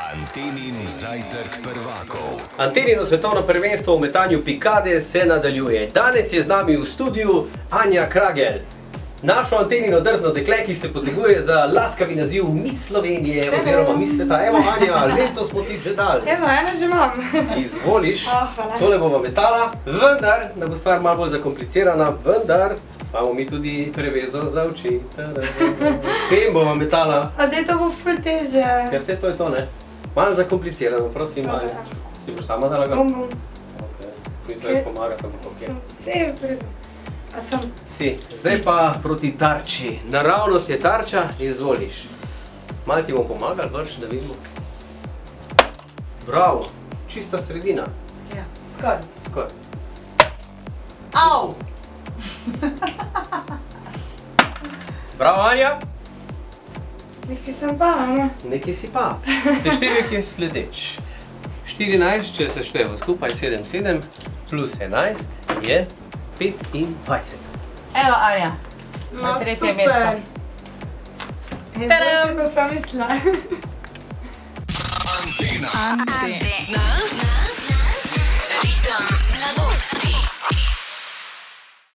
Antenin zajtrk prvakov. Antenino svetovno prvenstvo v metanju pikade se nadaljuje. Danes je z nami v studiu Anja Kragel. Našo Antenino drzno dekle, ki se poteguje za laskavi naziv Miss Slovenije oziroma Miss sveta. Evo Anja, letos smo ti že dali. Evo, eno že imam. Izvoliš, Hvala. tole bova metala, vendar, da bo stvar malo bolj zakomplicirana, vendar imamo mi tudi prevezo za oči. S tem bova metala, A zdaj to bo ful težje. ker vse to je to, ne? Malo zakomplicirano, prosim, Anja. Si boš sama dala ga? Bom. Ok, smisla je pomagati, ampak ok. Vse je pred... A sem... Si, zdaj pa proti tarči. Naravnost je tarča, izvoliš. Malo ti bom pomagal, vrš, da vidimo. Bravo, čista sredina. Ja, skoraj. Skoraj. Au! Bravo, Anja. Nekaj sem pa, ne? Nekaj si pa. Seštevek je sledeč. 14, če seštevamo skupaj, 7 plus 11 je 25. Evo, Anja. No, Na tretje super. mesto. Zdaj še, ko sem mislila. Antena. Ritem mladosti.